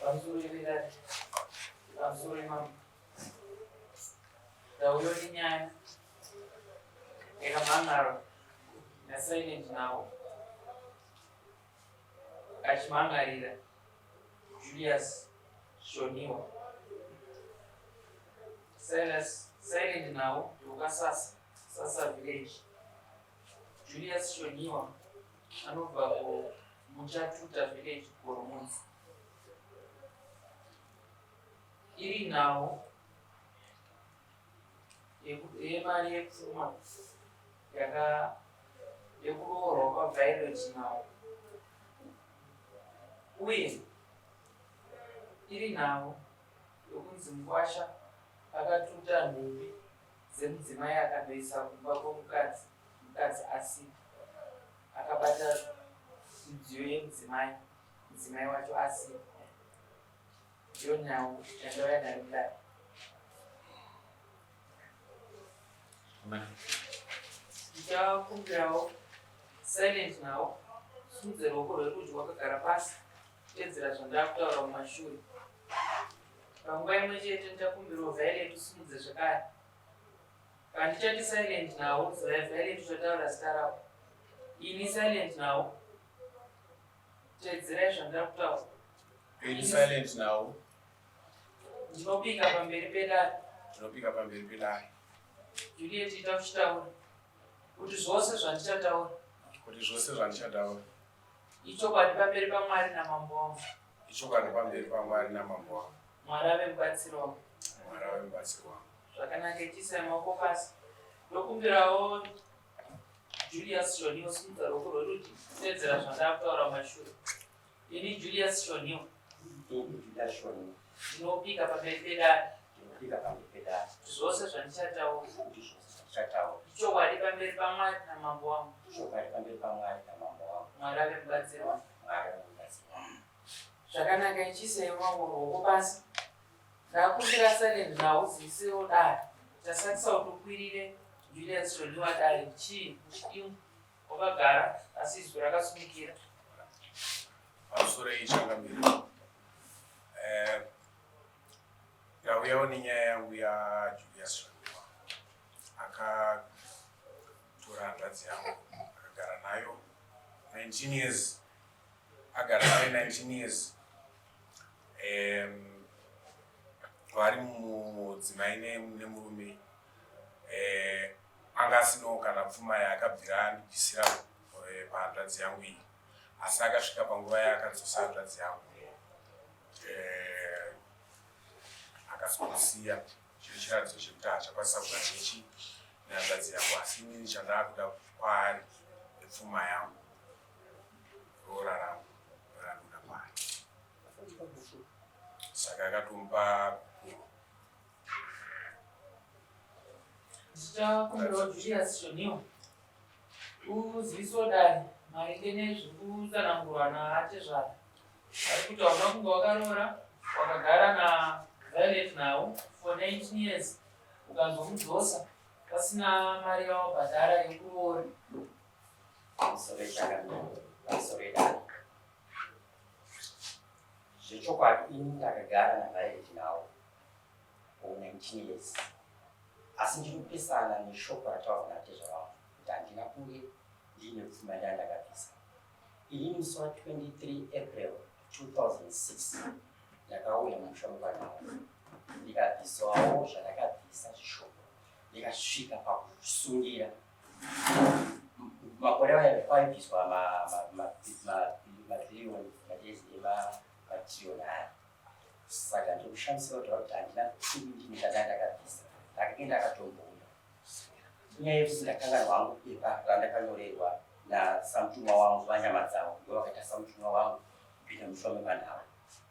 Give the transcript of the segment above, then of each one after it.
pamusoro ndauyo nenyaya yakamhangarwa naSilent Now achimhangarira Julius Shoniwa. Silent Now ndokasasa village. Julius Shoniwa anobva kuMuchatuta village kuRumunzi. Iri nhau yemari yepfuma yekuroorwa kwaViolet Nhau, uye iri nhau yokunzi Mukwasha akatuta nhumbi dzemudzimai akanoisa kumba kwomukadzi, mukadzi asipo akabata midziyo yemudzimai, mudzimai wacho asipo. Ndiyo nhau yandauya nayo kudai. Ndichakumbirawo Silent Now simudze ruoko rwerudyi wakagara pasi tedzera zvandakutaura mumashure. Panguva imwe chete ndichakumbirawo Violet usimudze zvakare. Pandichati Silent Now Violet utotaura zita rako. Ini Silent Now tedzerai zvandakutaura. Ini Silent Now ndinopika pamberi pedare. Ndinopika pamberi pedare. Juliet ita kuchitaura kuti zvose zvandichataura ichokwadi pamberi paMwari namambo wangu. Mwari ave mubatsiri wangu. Zvakanaka ichisa maoko pasi. Ndokumbirawo Julius Shoniwa simudza ruoko rwerudyi tedzera zvandakutaura mumashure. Ini Julius Shoniwa ndinopika pamberi pedare. Zvose zvandichataura ichokwadi pamberi paMwari namambo wangu. Mwari ave mubatsiri wangu. Zvakanaka ichiisei ruoko pasi. Ndakumbira Silent Now uzivisewo dare. Tasatisa kuti ukwirire Julius Shoniwa dare chii muchidimbu wakagara asi izwi rakasimukira. Pamusoro ichakambiri. Ndauyawo nenyaya yangu yaJulius Shoniwa. Akatora hanzvadzi yangu akagara nayo 19 years. Agara nayo 19 years. Vari mudzimai nemurume. Anga asinawo kana pfuma yaakabvira andibvisira pahanzvadzi yangu iyi. Asi akasvika panguva yaakadzosa hanzvadzi yangu. Akasimusiya chiri chiratidzo chekuti hachakwanisa kugara nehanzvadzi yangu, asi inini chandaakuda kwaari nepfuma yangu roraramo ranoda kwaari. Saka akatomupa kukuru. Ndichakumbirawo Julius Shoniwa uzivisewo dare maringe nezvekutsanangurwa naatezvara. Ari kuti hauna kunge wakaroora wakagara naViolet Now for 19 years ukazomudzosa pasina mari yawabhadhara yekuroora. Zvechokwadi ini ndakagara naViolet Now for 19 years. Asi ndiri kupesana neshoko rataurwa natezva wangu kuti handina kunge ndiine pfuma yandakabvisa. Ini musi wa23 April 2006 ndakauya mumusha mukanavo ndikabvisawo zvandakabvisa zvishoko ndikasvika pakusungira makore aya kwaibviswa matiriyoni madezi ematiriyoni aya. Saka ndikushandisira kutaura kuti handina pfumi ndine ndandakabvisa ndakagenda ndakatombounda. Kunyaya yekuti ndakanganwa wangu pepa randakanyorerwa nasamutumwa wangu vanyama dzavo ndo vakaita samutumwa wangu kupinda musha memanhavo.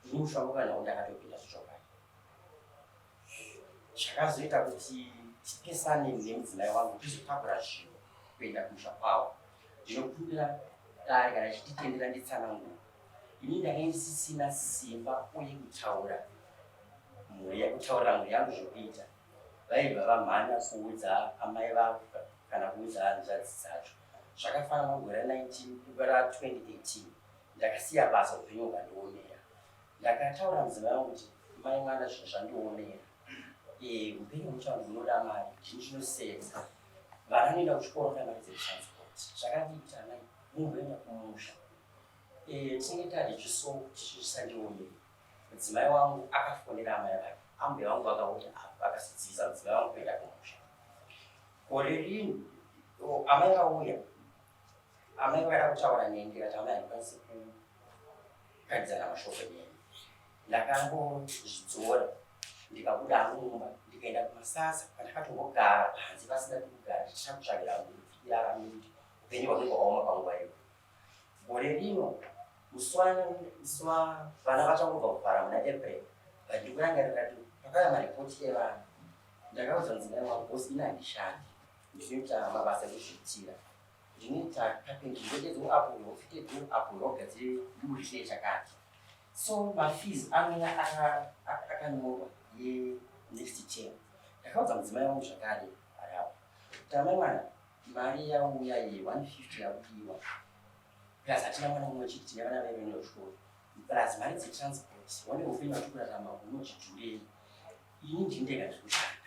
Ini musha memanhavo ndakatopinda zvichokwadi. Zvakazoita kuti tipesane nemudzimai wangu tizotakura zvinhu kuenda kumusha kwavo. Ndinokumbira dare kana chititendera nditsanangura. Ini ndanga ndisisina simba uye kutaurira mhuri yangu zvokuita. Vaibva vamhanya kuudza amai vavo kana kuudza hanzvadzi dzacho. Zvakafanana gore 2018 ndakasiya basa upenyu hukandionera. ndakataura mudzimai wangu kuti mai mwana zvinhu zvandiomera upenyu muchavanhu hunoda mari ndini zvinosenza vana vanoenda kuchikoro kana mari dzekutransport zvakadiita nai mungoenda kumusha tinenge tadi chiso chisandiomeri mudzimai wangu akafonera amai vake ambuya wangu akauya akasidzisa mudzimai wangu kuenda kumusha gore rino amai vauya amai vada kutaura neni ndikati amai handikwanisi kugadzana mashoko neni ndakambozvidzora ndikabuda mumba ndikaenda kumasasa pandakatongogara panze pasina kugara ndichakutsvagira kuti upenyu hwangu hwaoma panguva iyo gore rino muswa vana vachangobva kuvhara muna april ndikurangarira kuti pakauya maripoti evana ndakaudza mudzimai wangu bosi ina handishandi ndinoita mabasa ekuzviitira ndinoita kapendi ndinotedzo apo ofitedzo apo ogadzire ndurite chakati so mafees anouya akanyorwa yenext term ndakaudza mudzimai wangu zvakare arapo tamai mwana mari yauya ye150 yakudiwa plus hatina mwana mumwe chiti tine vana vevene vechikoro plus mari dzetransport wane upenyu hwatikurarama hunochidhurei ini ndindega ndikushanda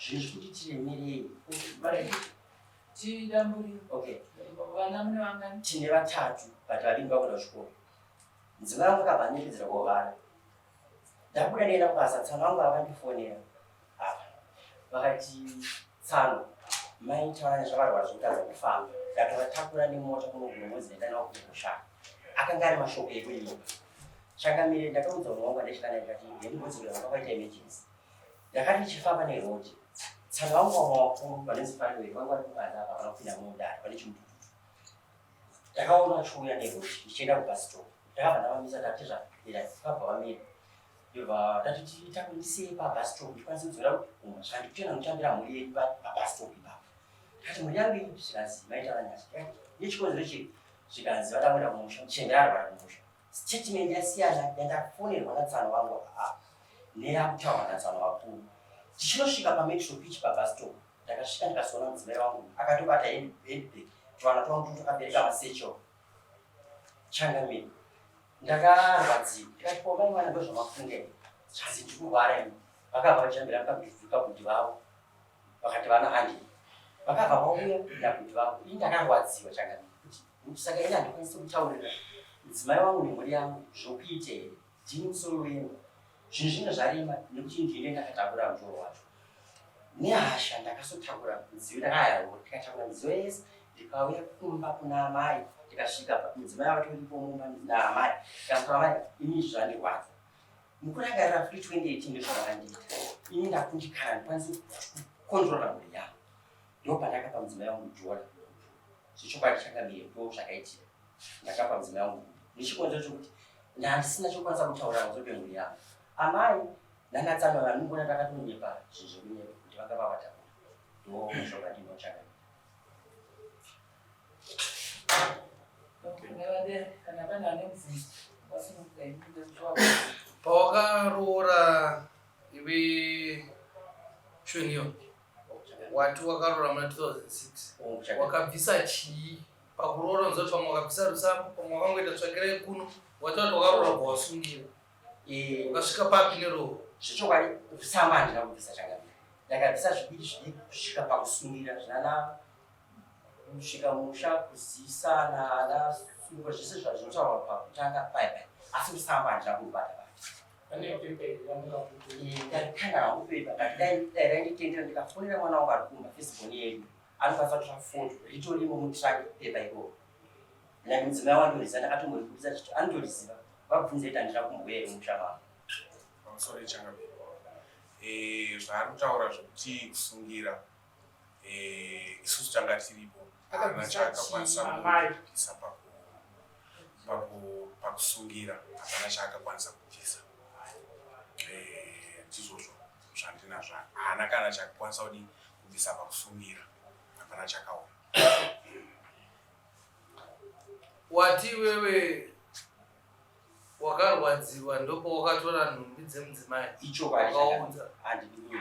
zvinhu zvikuti tiremerei tidamburiro okay vana mune vangani tine vatatu but vaviri vakuenda kuchikoro mudzimai wangu akabva nepedzera kuvara ndabuda ndienda kubasa tsano wangu akandifonera apa vakati tsano mai taura nezvavarwara zvokutadza kufamba ndakavatakura nemota kunoguma mwedzi ndaitanawo kumusha akanga ari mashoko ekuimba changamire ndakaudza munhu wangu andechikana ndikati ndingodzikira vakaita emergency ndakati ndichifamba nerodi tsano wangu wamawakuru vanenzifaniweri vangu vari kubanza apa vanopinda mumudari pane chimututu ndakaona chiuya nerodi ndichienda kubhasitop ndakabva ndavamisa tatizva pabva vamira ndobva tatiti takundisei pabhasitop ndikwanise kudzora kumwa zvandikutenda kutambira mhuri yedu pabhasitop ipapo kati mhuri yangu iyi zvikanzi maitaura nyasi nechikonzero chii zvikanzi vada kuenda kumusha chembera arwara kumusha statement yasiyana yandafonerwa natsano wangu neyakutaurwa natsano wakuru tichinosvika pametro pitch pabhasitop ndakasvika ndikasona mudzimai wangu akatobata handbag twana twangu takabereka masecho changamiri ndakarwadziwa ndikati pomai mwana ndozvamafunge zvazi ndikurwara ini vakabva vachambira vakabvika kuti vavo vakati vana handi vakabva vauya nakuti vavo ini ndakarwadziwa changamiri kuti saka ini handikwanisi kutaurira mudzimai wangu nemhuri yangu zvokuite here ndini musoro wenyu zvinhu zvine zvarema nekuti ndine ndakatakura mutoro wacho nehasha ndakasotakura mudziyo ndakayarwa ndikatakura midziyo yese ndikauya kumba kuna amai ndikasvika mudzimai vatoripo mumba naamai ndikasvika amai ini zvandirwadza mukurangarira futi 2018 ndozvavandiita ini ndakundikana ndikwanisi kukontrora mhuri yangu ndopandakapa mudzimai wangu jora zvechokwadi changamire ndo zvakaitika ndakapa mudzimai wangu nechikonzero chokuti ndandisina chokwanisa kutaura nazo pemhuri yangu amai nanatsano vanongona ndakatonyepa zvinhu zvekunyepa kuti vakava vatakura ndo zvokwadi ndochangamire pawakaroora iwe shoniyo wati wakaroora muna 2006 wakabvisa chii pakuroora nzoti pamwe wakabvisa rusambo pamwe wakangoita tsvakira kuno wati wati wakaroora kwawasungira ukasvika papi neroho zvechokwadi kusamba handina kubvisa changamire ndakabvisa zvidiki kusvika pakusungira zvinana kusvika musha kuzisana nasungo zvese zvazvinotaurwa pakutanga paipai asi kusamba handina kubata ndakakanda hangu pepa dairainditendera ndikafonera mwana wangu ari kumba fesibhoni yedu anokwanisa kutora foto ritorimo mutrake pepa ikoko nyange mudzimai wandoriziva ndakatomborikubisa chiti anondoriziva vabvunza iti handina kumboya iri musha mavo pamusoro changamire zvaari kutaura zvokuti kusungira isusu tanga tiripo hapana chaakakwanisa kubvisa pakusungira hapana chaakakwanisa kubvisa ndizvozvo zvandinazvo haana kana chaakakwanisa kudi kubvisa pakusungira hapana chakaona wati wewe wakarwadziwa ndopo wakatora nhumbi dzemudzimai ichokwadiwakaunza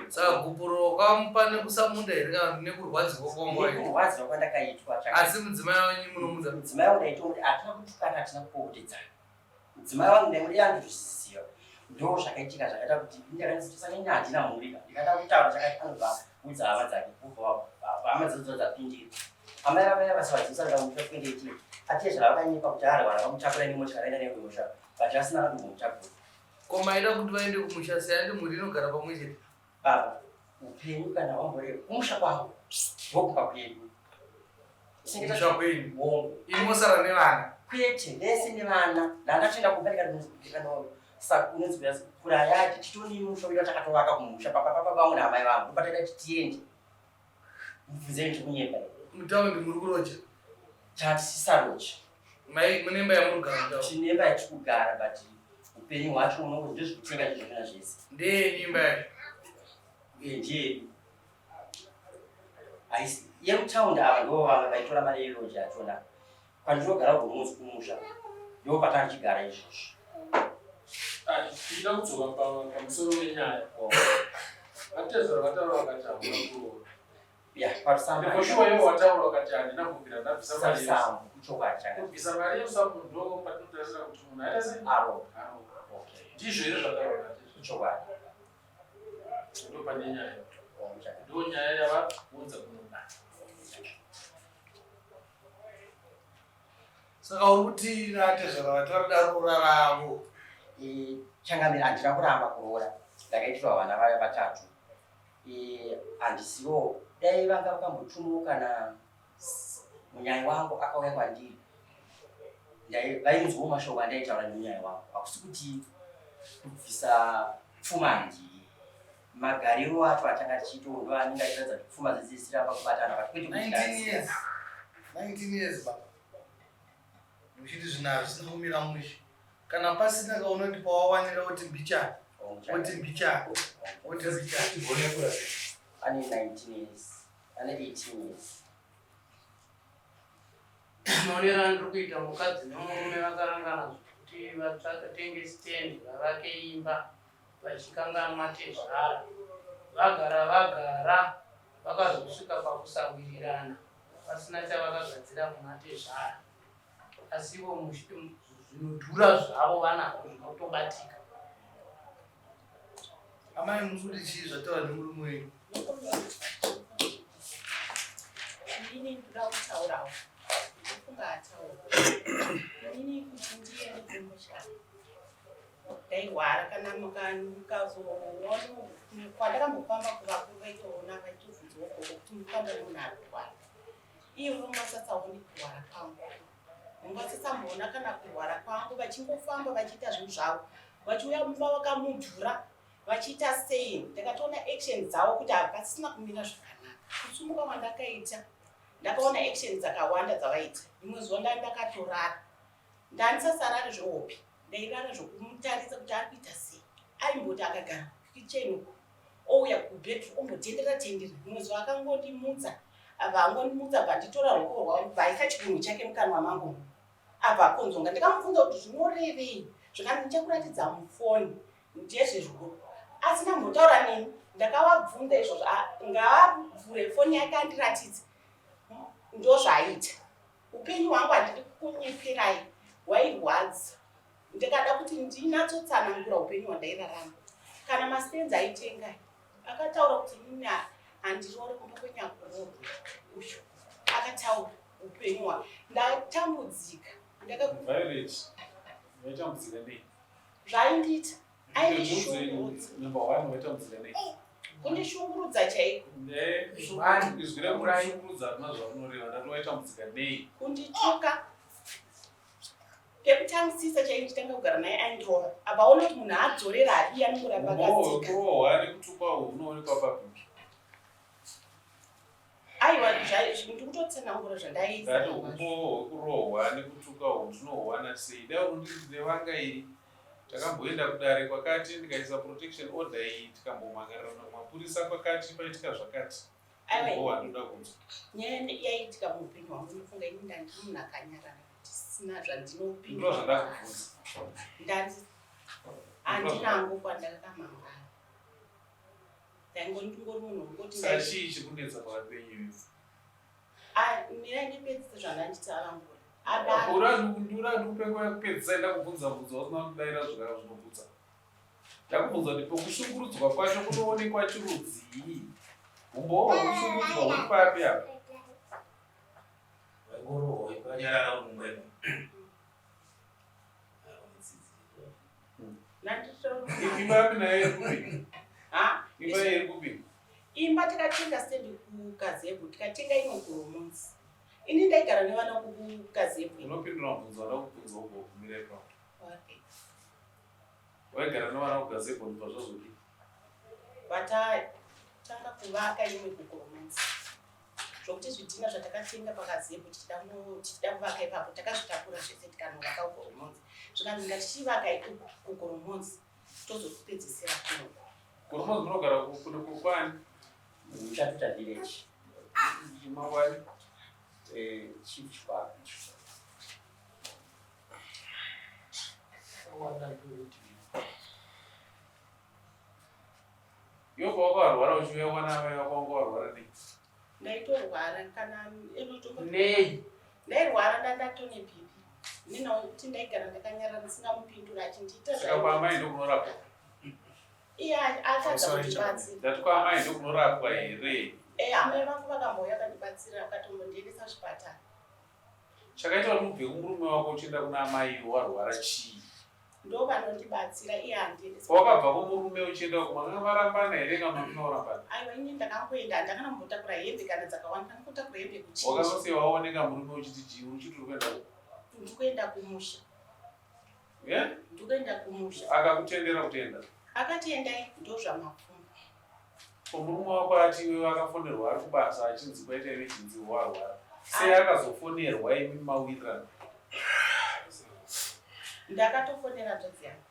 saka gupuro wakamupa nekusamunda here kana nekurwadziwa kurwadziwa kwandakaitwa asi mudzimai wenyu munomudza mudzimai wangu ndaitoti hatina kutukana hatina kupootedzana mudzimai wangu ndaimudi yandozviziva ndo zvakaitika zvakaita kuti ndakasangana handina mhuri ndikada kutaura chakati anobva udza hama dzake kubva hama dzodzo dzapindira amai vamai vasivadzisa ndamuta 2018 atiye zvavakanyipa kuti arwara vamutakura nemotikari aenda nemusha but asina vandomutakura koma aida kuti vaende kumusha seya ndi mhuri inogara pamwe chete baba upenyu kana wamboreva kumusha kwavo ndokupa kwedu kumusha kwenyu imosara nevana kwete ndese nevana ndandatoenda kubereka ndikanono saka unonzwira kurayati titoni mushovira takatovaka kumusha papa vangu naamai vangu ndopataida kuti tiende mubvunzei ndikunyemba mutaundi muri kurocha tatisisarocha munemba yamurugara tinemba yatikugara but upenyu hwacho unongo ndozvikutenga chizvona zvese ndeyenyimba yacho ndeyedu yemutaundi ava ndo vamwe vaitora mari yeloji yachona pandinogara gomuzi kumusha ndo patandichigara izvozvo tida kudzoka pamusoro wenyaya atezera vataura vakati hamuna kuroora parusambaoshuwa ivo wataura vakati handina kubvira ndabvisa mari kubvisa mari yemusamu ndo patinotarisira kuti munhu aita sei ndizvo ire zvataura chokwadi ndo pane nyaya ndo nyaya yavaunza kunobata saka uri kuti natezera vataura ruraravo changamira handina kuramba kuroora ndakaitirwa vana vaya vatatu handisiwo dai vanga vakambotumo kana munyai wangu akauya kwandiri vainzwawo mashoko andaitaura nemunyai wangu hakusi kuti kubvisa pfuma handii magariro acho atanga tichiito ndo anenge achiratidza kuti pfuma dzisiramba kubatana kwete 19 years baba muchiti zvinazvo zvisina kumira mushe kana pasina kaona kuti pawawanira woti mbichana ane 19 years ane 18 years maonero andiri kuita mukadzi nemurume vakarangana kuti vatsvaka tenge stendi vavake imba vachikanganwa matezvara vagara vakazosvika pakusawirirana pasina chavakagadzira kumatezvara asivo zvinodhura zvavo vanako zvinotobatika amai musuri chii zvataura nemurume wenyu inini ndoda kutaurawo ndofunga ataura inini kuti ndiende kumushana ndairwara kana mukazoona kwandakambofamba kuvakuru vaitoona vaitobvunzawo gogo kuti mufamba munhu arikuvara ivo masatsaoni kurwara kwangu mungasatsamboona kana kurwara kwangu vachingofamba vachiita zvinhu zvavo vachiuya mumba vakamudhura vachiita sei ndakatoona action dzavo kuti hapasina kumira zvakanaka kusumuka kwandakaita ndakaona action dzakawanda dzavaita rimwe zuva ndakatorara ndandisasarari zvehopi ndairara zvokumutarisa kuti ari kuita sei aimboti akagara kicheni ouya kubhedru ombotendera rimwe zuva akangondimutsa abva angondimutsa bva nditora ruoko rwavo vaisa chigunhu chake mukanwa mangu abva akonzonga ndikamubvunza kuti zvinorevei zvakanzi ndichakuratidza mufoni ndezvezvikuru asi ndambotaura neni ndakavabvunza izvozvo ngaavhure foni yake andiratidze ndo zvaaita upenyu hwangu handiri kunyeperai hwairwadza ndikada kuti ndinatsotsanangura upenyu hwandairarama kana mastenzi aitengai akataura kuti nini handiroore kumba kwenyakuroorwa ushu akataura upenyu hwa ndatambudzika zvaindiita kundishungurudza chaiko kundituka pekutangisisa chainditanga kugara naye aindirova abaona kuti munhu adzorera hadi anongoramba akadzika aiwa ndikutotsanangura zvandaiikurohwa nekutuka ndinohwana sei dai unondivanga iri takamboenda kudare kwakati ndikaisa protection order iyi tikambomangarira mapurisa kwakati paitika zvakati ndoda kunzwa nyaya yaitika muupenyu hwangu ndofunga ini ndandiri munhu akanyarara kuti sina zvandinopinda ndo zvandakubvunza handinango kwandakakamangara ndaingondingori munhu ungoti sachii chikunetsa pakati penyu mirai ndipedzise zvandanditaravangura ndura ndikupenguva yakupedzisa ndakubvunza usina kudaira zvakara zvinobvunza ndakubvunza kuti pokushungurudzwa kwacho kunoonekwa chirudzii? Umbowo kushungurudzwa huri papi apa? Ngoro ikanyarara kumwemo. Imba yapi nayo iri kupi? Imba iri kupi? Imba takatenga stendi kuGazebo, tikatenga imwe kuRomonzi. Ini ndaigara nevana kuGazebo. Unopindura mubvunzo wada kubvunza ubvo kumire ipapo. Waigara nevana kuGazebo ndibva zvazvodi? Vatanga kuvaka imwe kuRomonzi. Zvokuti zvidhina zvatakatenga paGazebo tichida kuvaka ipapo takazvitakura zvese tikanovaka kuRomonzi. Zvikanzi tichivaka kuRomonzi tozopedzisira kuno. kuRomonzi munogara kune kwani? Muchapita village. Mangwani? Chief Chipaka. Yobva wakarwara uchiuya mwana wamai wako wanga warwara nei? Ndaitorwara kana Nei. ndairwara ndatone bhipi. Kuti ndaigara ndakanyarara ndisingamupindura achindiita saka kwaamai ndokunorapwa? iye atadza kundibatsira. Ndati kwaamai ndokunorapwa here? Amai vangu vakambouya vakandibatsira vakatomboendesa kuchipatara. Chakaita kuti ubve kumurume wako uchienda kuna amai warwara chii? Ndo vanondibatsira iye handiendesa. Wakabva kumurume uchienda kumanga marambana here kana munorambana? Aiwa ini ndakangoenda ndakanambotakura hembe kana dzakawanda ndakangotakura hembe kuchinji. Wakasiya waoneka murume uchiti chii uchiti uri kuenda ndikuenda kumusha. Ndikuenda kumusha. Akakutendera kutenda? Akati endai ndo zvamapfuma. Murume wako ati iwe akafonerwa ari kubasa achinzi kwaita emergency warwara. Sei akazofonerwa imi mawirirana? Ndakatofonera dzodzi yangu.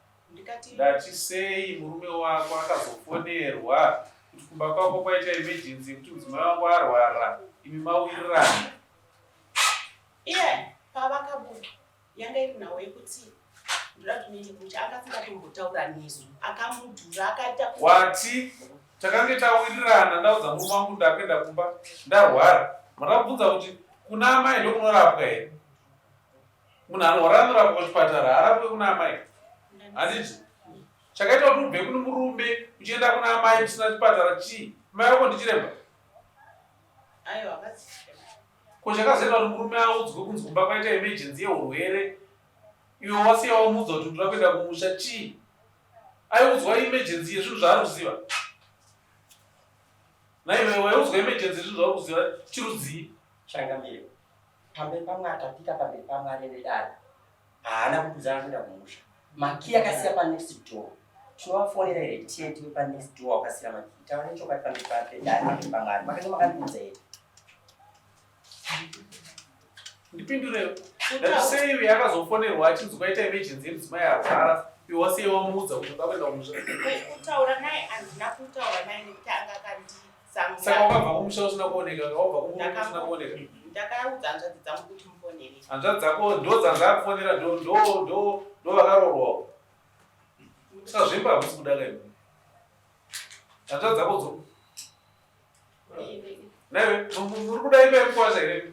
Ndati sei murume wako akazofonerwa kuti kumba kwako kwaita emergency kuti mudzimai wangu arwara imi mawirirana? Iye pavakabuda yanga iri nhau yekuti ndoda kuti niende kumusha akasingatombotaura nesu akamudhura akaita wati takange tawirirana ndaudza murume wangu ndakuenda kumba ndarwara. Mandakubvunza kuti kuna amai ndokunorapwa here? Munhu anorwara anorapwa kuchipatara arapwe kuna amai? Handiti? Chakaita kuti ubve kune murume uchienda kuna amai kusina chipatara chii? Mai vako ndichiremba? aiwa akaziva. Ko chakazoita kuti murume audzwe kunzi kumba kwaita emergency yeurwere iwe wasiya wamudza kuti ndoda kuenda kumusha chii? Aiudzwa emergency yezvinhu zvaari kuziva? Naiwe waiudzwa emergency yezvinhu zvauri kuziva chirudzii? Changamire. Pamberi pamwe atapika pamberi pamwe arende dare. Haana kukudzana kuenda kumusha. Maki akasiya panext door. Tinovafonera here tiye tiwe panext door wakasiya maki. Taura nechokati pamberi padare pamberi pamwari. Makanga makandibvunza here. Ndipindurewo. Ndati sei iwe akazofonerwa achinzi kwaita emergency yemudzimai arwara iwe wasiya wamuudza kuti unoda kuenda kumusha? Kutaura naye handina kutaura naye nekuti anga akandisanga. Saka wakabva kumusha usina kuoneka? Wakabva kumurume usina kuoneka? Ndakaudza hanzvadzi dzangu kuti mufonere. Hanzvadzi dzako ndo dzanga akufonera ndo vakarorwawo. Saka zvemba hamusi kudaka imi. Hanzvadzi dzako dzo. Naiwe muri kuda imba yemukwasha here?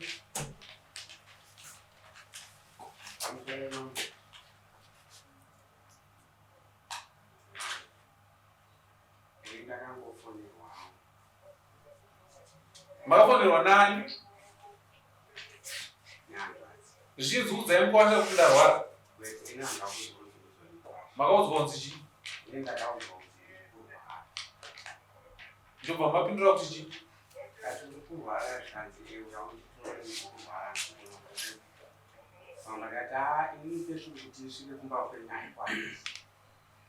Makafonerwa nani? Zvinzi udzai mukwasha kuti ndarwara. Makaudzwa kunzi chii? Ndobva mapindura kuti chii? Ndakati inini peshe kuti isvike kumba kwenyaya kwanisa.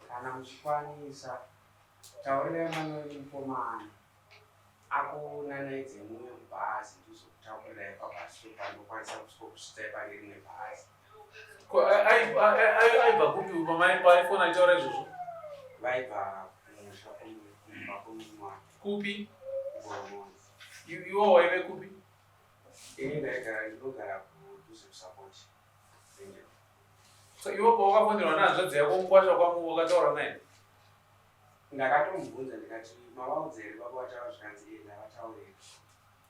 Kana muchikwanisa taurai mwana mukomana akunanaidze mumwe mubhazi ndizokutaurirai pabhasi pandokwanisa kusvika pane rimwe bhazi. Aibva kupi paiphone aitaura izvozvo? Vaibva kumusha kumba kwomumwe kupi? kuRomonzi. Iwo waive kupi? Ini ndinogara kudhuze kusapoti. Iwo pawakafonerwa nehanzvadzi yako mukwasha kwamo wakataura naye? Ndakatomubvunza ndikati mavaudza here baba vataura zvikanzi iye ndavataurei.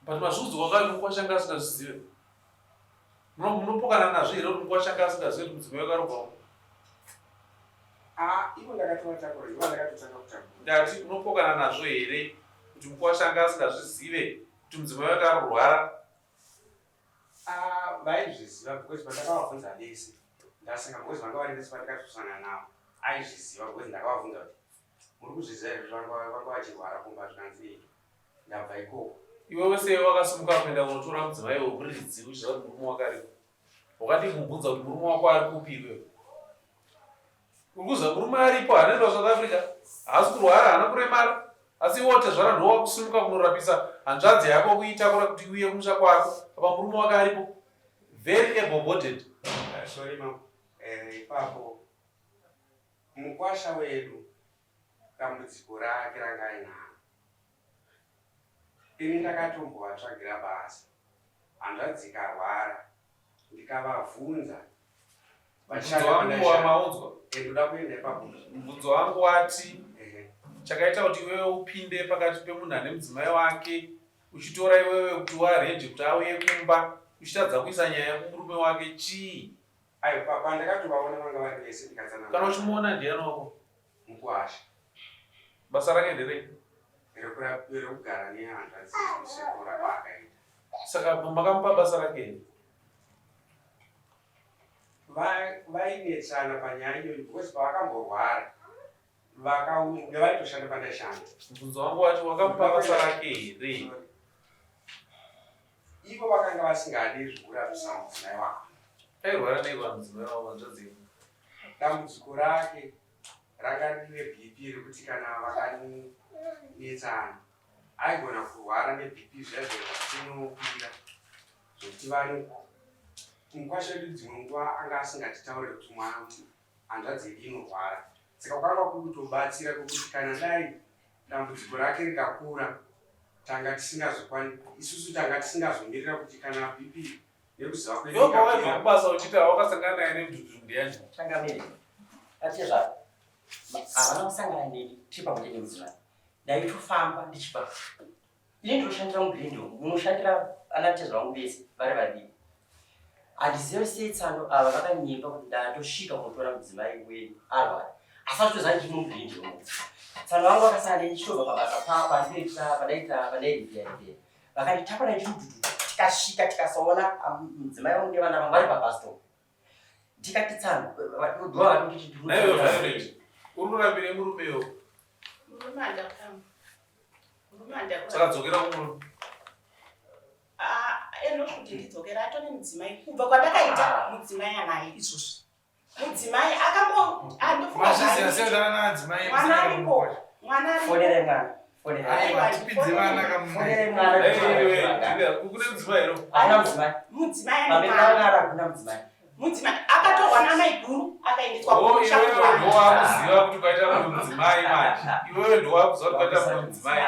But mazviudzwa kwai mukwasha anga asingazvizive. Munopokana nazvo here kuti mukwasha anga asingazive kuti mudzimai wakarobva? Ivo ndakatovatakura, ivo ndakatotanga kutakura. Ndati unopokana nazvo here kuti mukwashanga asingazvizive kuti mudzimai wake arurwara? Vaizviziva because pandakavabvunza vese ndasinga because vanga vari vese vandakatosangana navo aizviziva because ndakavabvunza kuti muri kuzviziva here vanga vachirwara kumba zvikanzi ndabva ikoko. Iwe wese wakasimuka kuenda kunotora mudzimai wekuridzi uchiziva kuti murume wake aripo. Wakati kumubvunza kuti murume wako ari kupi iwewe? Ukuza murume aripo, anaenda kuSouth Africa, haasi kurwara, haana kuremara, asi wote zvara ndiwo wakusimuka kunorapisa hanzvadzi yako kuitakura kuti uye kumusha kwako, apa murume wake aripo. Very able-bodied. Sorry ma'am, ipapo mukwasha wedu dambudziko rake ranga ainaro. Ini ndakatombovatsvagira basa, hanzvadzi ikarwara, ndikavabvunza. Ndoda kuenda ipapo. Mubvunzo wangu wati chakaita kuti iwewe upinde pakati pemunhu ane mudzimai wake uchitora iwewe kuti warenje kuti auye kumba uchitadza kuisa nyaya kumurume wake chii? Pandakatovaona vanga vari vese ndikadzana. Kana uchimuona ndiani wako? Mukwasha. Basa rake nderei? Rekugara nehanzvadzi kusekura kwaakaita. Saka makamupa basa rake? Vainetsana panyaya iyoyo because pavakamborwara vakauya vaitoshanda pandaishanda. Mubvunzo wangu wati wakamupa basa rake here? Ivo vakanga vasingadi zvekurapisa mudzimai wako. Airwara nei mudzimai wavo hanzvadzi? Dambudziko rake ranga rine BP rekuti kana vakanetsana aigona kurwara neBP zvaizvinokwira zvokuti vanhu mukwasha wedu dzimwe nguva anga asingatitaurire kuti mwana hanzvadzi yedu inorwara. Saka kwanga kutobatsira kwekuti kana dai dambudziko rake rikakura isusu tanga tisingazomirira kuti kana BP nekuziva kwedu kubasa uchita wakasangana naye nemdudu ndiani? Changamire. Ati zvako. Havana kusangana neni tipa kuti nemudzimai. Ndaitofamba ndichipa. Ini ndoshandira mubhindo, munoshandira anatezva vangu vese vari vadivi. Handizivi sei tsando ava vakanyimba kuti ndatosvika kunotora mudzimai wedu arwara. Asi achitoziva ndiri mubhindo. Tsando vangu vakasangana neni chitobva pabasa papa padairipira. Vakanditakura ndichimududu tikasvika tikasaona mudzimai wangu nevana vangu vari pabhastopu. Tikati tsando vatodwa vatoti naiwe Violet uri kurambire murumewo? Murume handakutamba. Saka dzokera kumurume. Enokuti ndidzokera atone mudzimai kubva kwandakaita mudzimai anaye izvozvi. Mudzimai akambo Mazviziva sedana nadzimai mwana aripo. Mwana aripo. fonere mwana. Fonere. Aiwa tipidze vana kamuna. Fonere mwana. Kune mudzimai ro? Ana mudzimai. Mudzimai Pamwe ane mwana. pangara kuna mudzimai. Mudzimai akatorwa namai guru akaendeswa kumusha Iwewe kuwana. ndowakuziva kuti kwaita mumwe mudzimai manje. Iwewe ndowakuziva kuti kwaita mumwe mudzimai.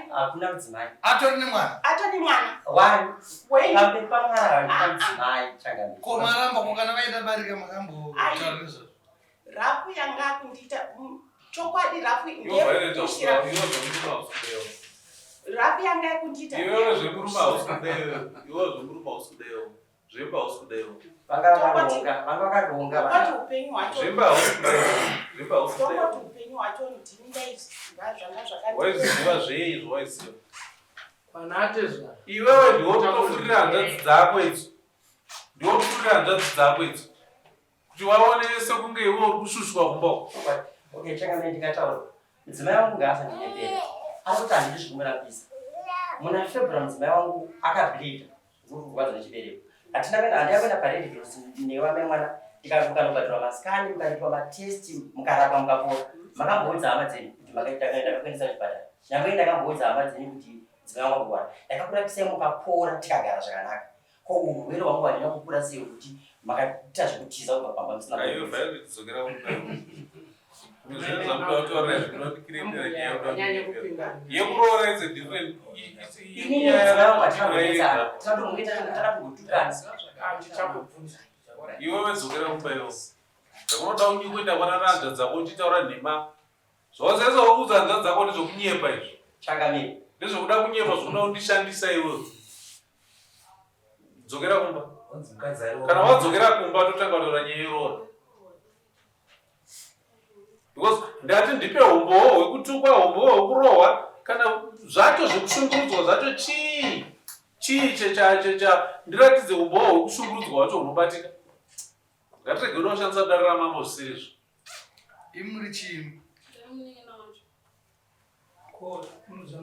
Hakuna mudzimai. Atori nemwana. Atone mwana. Wani. Wei. Pamwe pangara kuna mudzimai Changamire. Ko maramba mukana vaita barika makambo taura izvozvo. Rapu yanga kundiita chokwadi rapu Iwewe ndekushira. Rapu yanga kundiita. Iwewe zvekuruma hausikudeo. Iwewe zvekuruma hausikudeo. Zvemba hausikudeo. Vanga Kwati upenyu hwacho. Zvemba hausikudeo. Zvemba hausikudeo. Kwati upenyu hwacho ndingai zvanga zvakati. Waiziva zveizvo waiziva. Panatezva. Iwewe ndiwo unofurira hanzvadzi dzako idzi. Ndiwo unofurira hanzvadzi dzako idzi. Kuti waone sekunge iwe uri kushushwa kumba uko. Okay, Changamire ndikataura. Mudzimai wangu ngaasa ndinembere. Ari kuti handidi zvekumurapisa. Muna February mudzimai wangu akableeda. Kurwadza nechibereko. Hatina kuenda handina kuenda paredhi nevamwe mwana. Tikavuka mukatorwa masikani, mukaitwa matesti, mukarapwa mukapora. Makamboudza hama dzenu kuti ndakakuendesa kuchipatara. Nyangwe ndakamboudza hama dzenu kuti mudzimai wangu kurwara. Ndakakurapisai mukapora tikagara zvakanaka. Ko urwere hwangu handina kukura sei kuti makaita zvekutiza kubva pamba musina. Aiwe Violet dzokera kumba. Zvinhu zvamuda kutaurira zvinondikirindira nyaya yekuroora is a different. Ini mudzimai wangu hatina tinotomboita takatogotukana. Iwewe dzokera kumba iwo. Zvakunoda kuenda kwana hanzvadzi dzako uchitaura nhema. Zvose zvakuudza hanzvadzi dzako ndezvokunyepa izvi. Changamire. Ndezvokuda kunyepa zvokuda kundishandisa iwewe. Dzokera kumba. Kana wadzokera kumba totanga kutaura nyaya iroora. because ndati ndipe umbowo hwekutukwa umbowo hwekurohwa kana zvacho zvekushungurudzwa zvacho chii ndiratidze umbowo hwekushungurudzwa wacho hunobatika. Ngatirege unoshandisa dare ramambo zvisizvo. Imuri chii?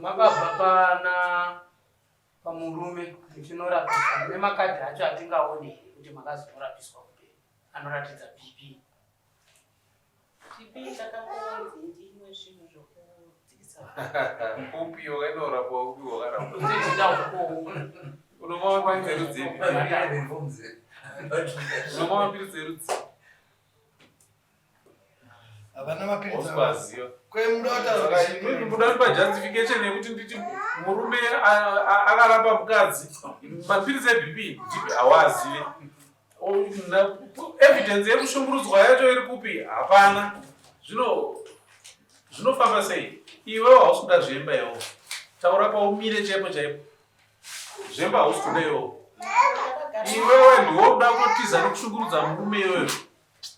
Makabva pamurume muchinorapisa nemakadhi acho atingaone kuti makazorapiswa kupera anoratidza BP. BP takangovanzi ndimwe zvinhu zvokudzikisa Upiwo kainorapwa upiwo karapwa. Ndechida uko. Unomwa mapirizi erudzi. Unomwa mapirizi erudzi. Havana mapirizi. Oswaziwa. Muda pa justification yekuti nditi murume akarapa mukadzi mapirizi eBP hawazive. Evidence yekushungurudzwa yacho iri kupi? Hapana. Zvinofamba sei? Iwe hausi kuda zvemba iwo. Taura paumire chaipo chaipo. Zvemba hausi kuda iwo. Iwewe ndiwo uda kutiza nekushungurudza murume iwewe.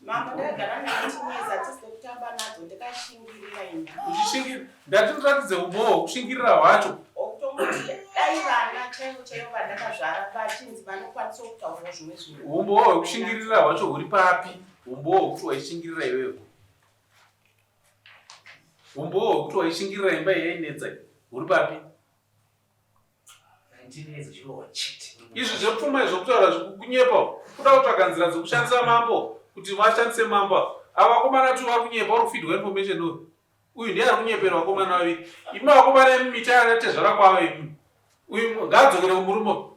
Mama ndagara nachimweza tisokutamba nadzo ndakashingirira imba. Uchishingirira ndati ndiratidze umbowo hwekushingirira hwacho. Okutomoti dai vana chaivo vandakazvara vachinzi vanokwanisa kutaura zvimwe zvinhu. Umbowo hwekushingirira hwacho huri papi? Umbowo hwekuti waishingirira iwewe. Umbowo hwekuti waishingirira imba yainetsa huri papi? Izvi zvepfuma zvokutaura zvokunyepa kuda kutsvaga nzira dzokushandisa mambo kuti vashandise mambo. Ava vakomana tu vari kunyepa uri kufeedwa information uyu ndiye ari kunyepera vakomana vaviri. Imi vakomana vemumita anatezvara kwavo imi. Uyu ngaadzokere kumurume.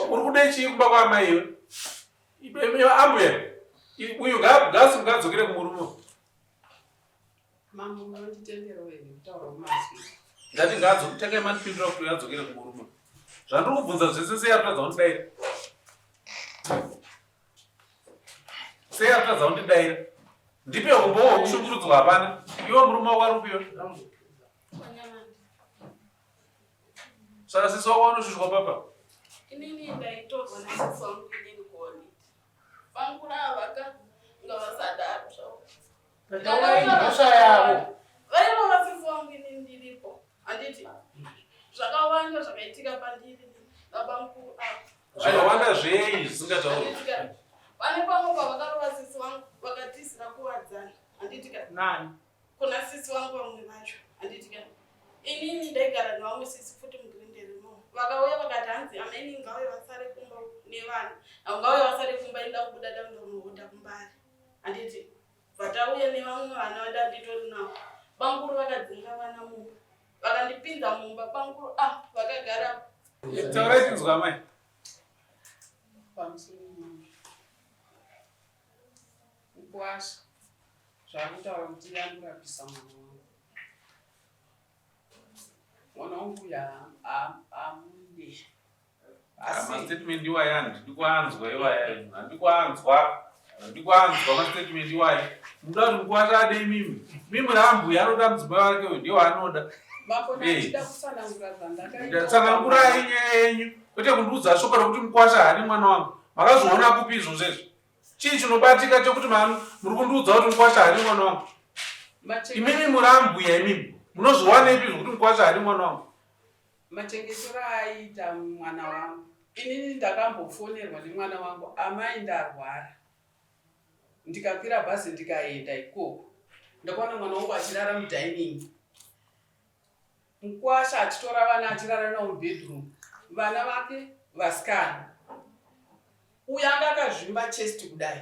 Uri kude chii kumba kwaamai iwe? Ambuya. Uyu ngaadzokere kumurume. Mama munonditendera wewe kutaura mazwi. Ndati ngaadzokere mandipindura kuti adzokere kumurume. Zvandiri kubvunza zvese sei atadza kundidaira? Sei atadza kundidaira? Ndipe umbowo hwekushungurudzwa hapana. Iwe murume wako upiwe. Saka sisi wako wanoshushwa papa. Inini ndaitorwa nasisi wangu inini kuholiday. Vangura vaka ngavasadaro zvavo. Ndosha yavo. Varivo vasisi wangu inini ndiripo. Handiti zvakawanda zvakaitika pandiri baba mukuru apa. Zvakawanda zvei zvisingatauri. Pane pamwe pavakarova sisi wangu vakatizira kuwadzana. Handiti nani? Kuna sisi wangu vamwe vacho. Handiti inini ndaigara nevamwe sisi futi mugirinderimo. Vakauya vakati hanzi ameni ngauye vasare kumba nevana. Ngauye vasare kumba inda kubuda dandonohoda kumbari. Handiti vatauya nevamwe vana vada nditori navo. Banguru vakadzinga vana mumba. Vakandipinza mumba banguru vakagara. Taura chinzwa mai. Pamusoro mama. Ukuwasha. Zvakutaura kuti yamurapisa mwana wangu. Mwana wangu amunde. Statement iwayo handikuanzwa iwayo. Handikuanzwa mastatement iwayo. Muda kuti mukuwasha ade imimi. Mimi rambuya anoda mudzimai wake uyu ndiwo anoda. Ndatsanangura yenyu kwete kundiudza shoko rokuti mukuwasha hani mwana wangu. Makazviona kupi izvozvezvo? Chii chinobatika chokuti muri kundiudza kuti mukuwasha hani mwana wangu? Imimi murambuya imimi. Munozviwana ipi zvokuti mukuwasha hani mwana wangu? Machengetero aita mwana wangu. Inini ndakambofonerwa nemwana wangu amai ndarwara. Ndikakwira bhazi ndikaenda ikoko. Ndakaona mwana wangu achirara mudining. Mukuwasha achitora vana achirara navo mubedroom. Vana vake vasikana. Uyu anga akazvimba chest kudai.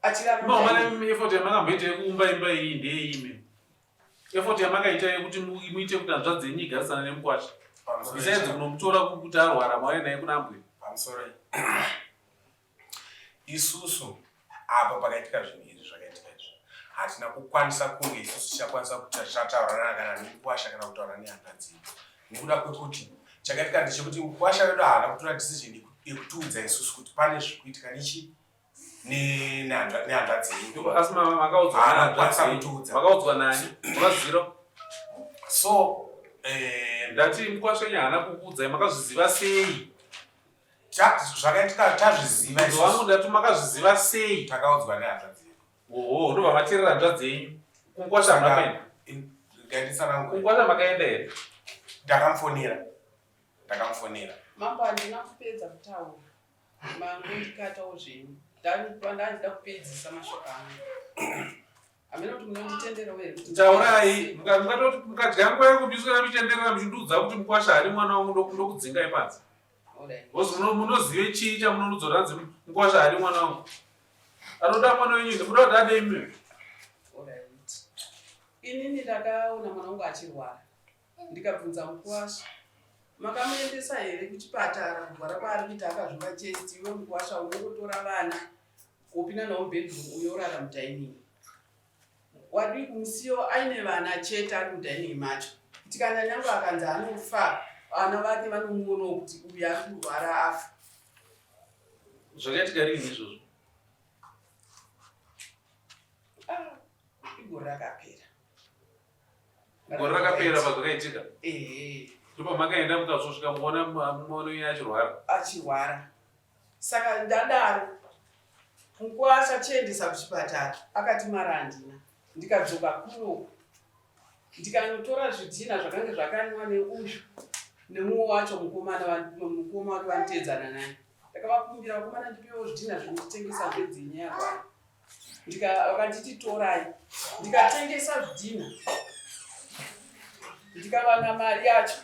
Achirara mudining. Effort yamakamboita kuumba imba iyi ndeyeimi. Effort yamakaita yekuti muite kuti hanzvadzi yenyu igarisana nemukuwasha. Besides kunomutora kuti arwara mauya naye kuna Ambuya. Pamusoro isusu apa pakaitika zvinhu izvi zvakaitika izvi hatina kukwanisa kunge isusu tichakwanisa kuti tichataurana kana nemukuwasha kana kutaura nehanda dzedu nekuda kwekuti chakaitika ndechekuti mukuwasha wedu haana kutora decision yekutiudza isusu kuti pane zvikuitika nechi nehanda dzedu. Asi makaudzwa nani? Makazvizira? So ndati mukuwasha wenyu haana kukuudzai, makazviziva sei? Zvakaitika tazviziva wangu ndati makazviziva sei? Takaudzwa nehanda dzedu. ndobva mateerera hanzva dzenyu. Kunkwasha makaenda? Kunkwasha makaenda here? Ndakamfonera. Mambo handina kupedza kutaura. Mangu ndikatawo zvenyu. Ndandida kupedzisa mashoko angu. Hamena kuti munonditendera here kuti taurai mukadya nguva yekubiswera muchitenderera muchindiudza kuti Mukwasha hari mwana wangu ndokudzingai panze. Munozive chii chamunonudzora hanzi Mukwasha hari mwana wangu? Anoda mwana wenyu ndikuda kuti ade imi. Inini ndakaona mwana wangu achirwara. Ndikabvunza Mukwasha, makamuendesa here kuchipatara kurwara kwaari kuita akazvimba chesti, iwe Mukwasha unongotora vana kupinda nawo bedroom uyorara mudhainingi. Wadi kumusiyo aine vana chete ari mudhainingi macho. Kuti kana nyange akanzi anofa, vana vake vanomuonawo kuti uyu ari kurwara afa. Zvakaitika rini izvozvo? Igore rakapera. Gore rakapera pazvakaitika? Ehe. Ndipo makaenda mukazosvika muona muono wenyu achirwara. Saka ndadaro Mukwasha chiendesa kuchipatara akati mara handina. Ndikadzoka kuno ndikanotora zvidhina zvakange zvakanwa neuyu nemumwe wacho mukoma wake vanotedzana naye. Ndakavakumbira vakomana ndipewo zvidhina zvinotengesa zvedzinye yarwara. Vakanditi torai. Ndikatengesa zvidhina. Ndikavana mari yacho.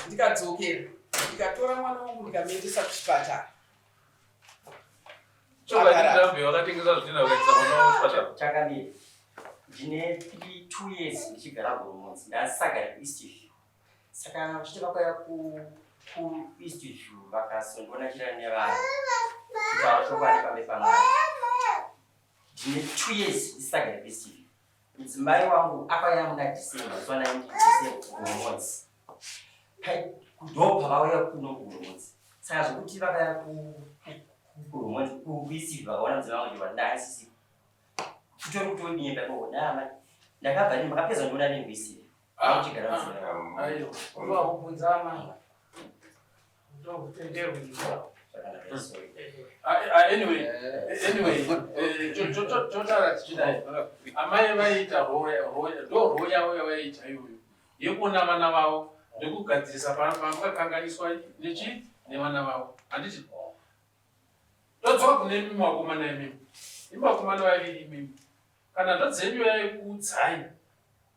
Ndikadzokera. Ndikatora mwana wangu ndikamuendesa kuchipatara. Chakamira. Ndine 2 years ndichigara kuRumonzi. Ndasagara kuEastview. Saka ndichiti vakwaya kuEastview vakasondiona nevanhu. Kutaura chokwadi pamwe pamwe. Ndine 2 years ndisagara kuEastview. Mudzimai wangu akauya muna December, zwana kuRumonzi. Kudhobha vauya kuno kuRumonzi. Saka zvokuti vakauya kuRumonzi kuEastview vakaona mudzimai wangu ndandisisi. Kutori kutodini papo nama. Ndakabva ndini makapedza ndiona nini kuEastview. Muchigara mudzimai. Ayo, uva kubvunza amai. Ndokutenderwa izvo. Anyway, totaura tichidai. Amai vaita ndo yavo yavaita iyoyo yekuona vana vavo nekugadzirisa pamakakanganiswa nevana vavo. Handiti ndodzoka kune mimi vakomana imimi, imi vakomana vaviri imimi. Kana hanzva dzenyu yaikuudzai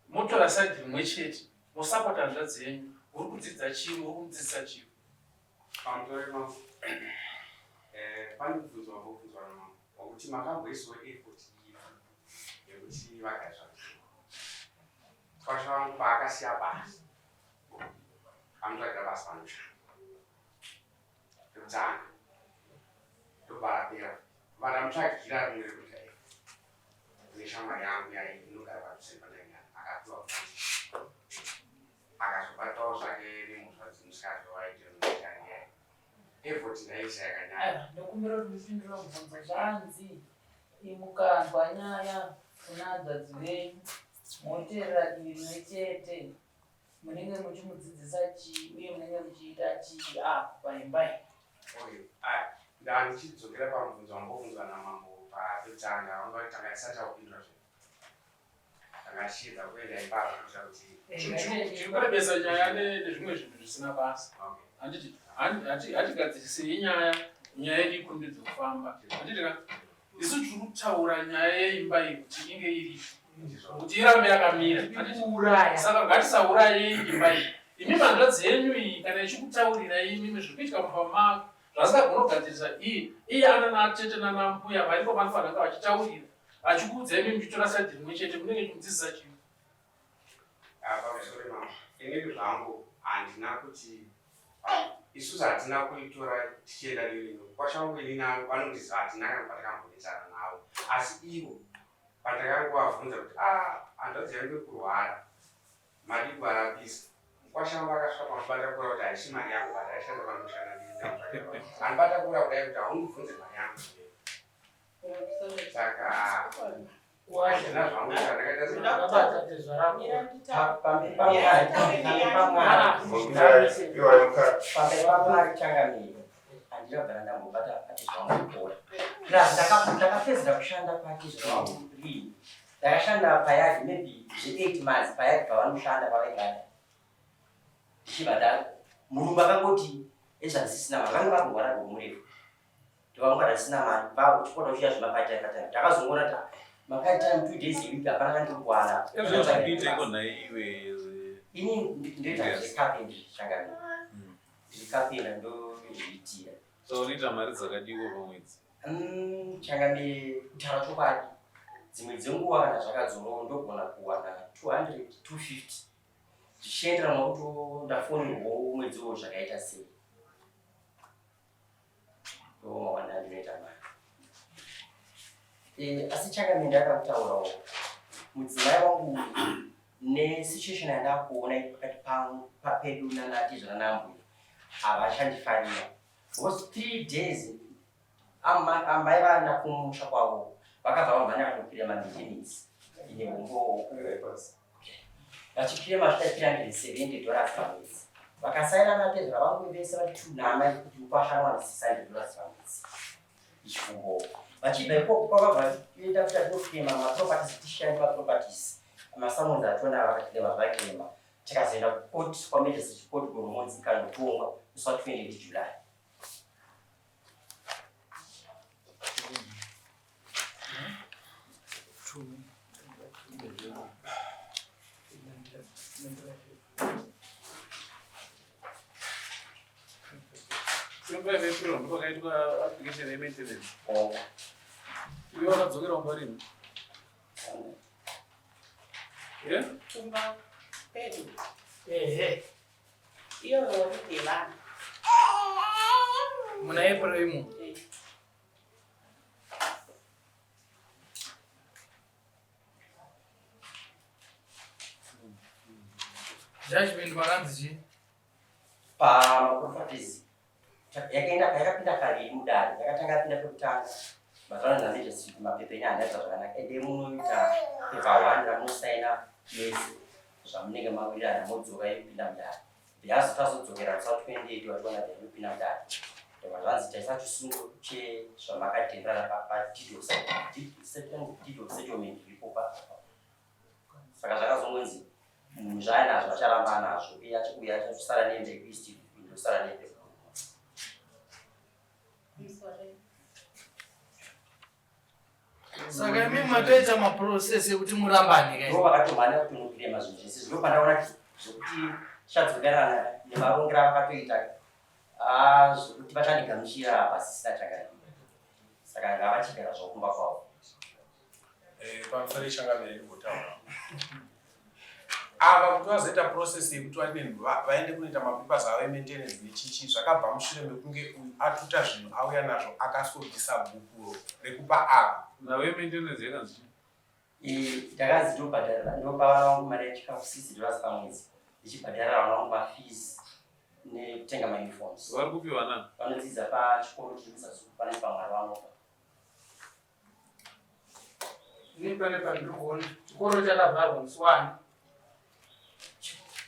motora saidhi rimwe chete mosapota hanzva dzenyu, uri kudzidza chimwe, uri kumudzidzisa chimwe. Pane mubvunzo wambobvunzwa namama wakuti makamboiswa effort yekuti vagare zvakadini. Mukwasha wangu paakasiya basa anotsvagira basa panoshanda rekutanga ndobva rapera. Vandamutsvagira rimwe rekuta neshamwari yangu inogara padhuze panaingana akapiwa kufanira akazobatawo zvake nemhosva dzimusikazve waitira mushanya effort ndaisa yakanyanya. Ndokumbira kuti mupindura mubvunzo zvanzi mukandwa nyaya kuna hadzadzi venyu moteerera divi rimwe chete munenge muchimudzidzisa chii uye munenge muchiita chii paimbai. Ndichidzokera pamubvunzo wambobvunzwa namambo pakutanga vangatanga isati akupindura zvinhu takashidza kuenda ipapo kuita kuti tikurebesa nyaya nezvimwe zvinhu zvisina basa. Hatigadzirisi inyaya yedu ikundidza kufamba. Handitika isu tiri kutaura nyaya yeimba iyi kuti inge iri kuti irambe yakamira. Saka ngatisaurayi imba iyi. Imi mhanzva dzenyu iyi kana ichikutaurira imimi zviri kuitika mufamba zvasingagona kugadzirisa iye ana natete nanambuya varipo vanofanira kunge vachitaurira vachikuudza imimi muchitora saidhi rimwe chete munenge muchimudzidzisa chimwe. Pamusoro mama inini zvangu handina kuti isusu hatina kuitora tichienda dirino. Mukwasha wangu inini vanondiziva hatina kana patakambonetsana navo, asi ivo pandakangovabvunza kuti hanzvadzi yangu kurwara mari kuvarapisa. Mukwasha wangu akasvika pamubata kura kuti haisi mari yangu bata aishanda panoshanda ndiri handibata kura kudai kuti haundibvunze mari yangu. Saka hazvina zvangu Pambe pamari changamire ndakabva ndambobata ati zvamukora ndakapedzera kushanda kwake zvamuri ndakashanda payadi maybe zve8 months payadi pavanoshanda pavaigada ndichibata murumba akangoti ezvandisisina mari vange varongwara rwomurefu ndivangwara ndisina mari vakuchipota uchiya zvemapatime ndakazongona ta mapatime 2 days a week hapana kandikuwana ini ndoita zvecarpentry changani zvikapinda ndozviitira. So unoita mari dzakadiwo pamwedzi? Changani kutaura chokwadi dzimwe dzenguva kana zvakadzoro ndogona kuwana 200 250 zvichiendera nokuti ndafonirwawo mwedziwo zvakaita sei ndomawanda ndinoita mari. Asi changani ndakakutaurawo mudzimai wangu nesituation yandakuona pakati pedu nanati zvanambuya havachandifarira because 3 days amai vana kumusha kwavo vakabva vamhanya vakatopira mamaintenance ine umbo vachikwira masvika $370 pamwedzi vakasaina mapedza vangu vese vati tunama kuti upashanwa $600 pamwedzi ichifumbo vachibva ikoko kwavabva vachienda kuti atinofema maproperties tishandi maproperties masamunzi atona vakatema vakema tikazoenda kukoti kwamejesi koti goromodzi kanotongwa musi wa20 July. April ndopakaitwa application yemaintenance. Iwe wakadzokera kumba rini? Kumba pedu. Iyo rori devana. Muna April imo. Judgment makanzi pamaproperties yakapinda kare mudare yakatanga pinda pekutanga mazvano ndanezve mapepa enyaya ndaita zvakanaka ende munoita pepa 1 ramusaina yese zvamunenge mawirirana modzoka yopinda mudare yazo tazodzokera musi wa28 wationa yopinda mudare mazvanzi taisa chisungo chezvamakatendera padeed of settlement iripo saka zvakazongonzi zvainazvo acharamba nazvo uye achikuuya achasara nende kuist indosara nende saka imi matoita maprocess ekuti murambane kai ndo vakatomhanya kutonokire mazvinhu zvese ndopandakaona zvokuti tichadzokerana nemarongera vakatoita zvokuti vachandigamuchira pasisina chakadii saka ngavachigara zvokumba kwavo. Pamusoro changamire kutaura ava kuti vazoita process yekuti vaende kunoita mapapers avo emaintenance nechichi zvakabva mushure mekunge atuta zvinhu auya nazvo akasodhisa bhuku rekupa ava nawe maintenance yakanzi ndakanzi ndobhadharira ndopa vana vangu mari yechikafu $60 pamwedzi ndichibhadharira vana vangu mafees nekutenga mauniforms. Vari kupi vana? Vanodzidza pachikoro chekuzasuku pane pamwari vanopa. Ni pane pandikuona chikoro chakavharwa musi wani.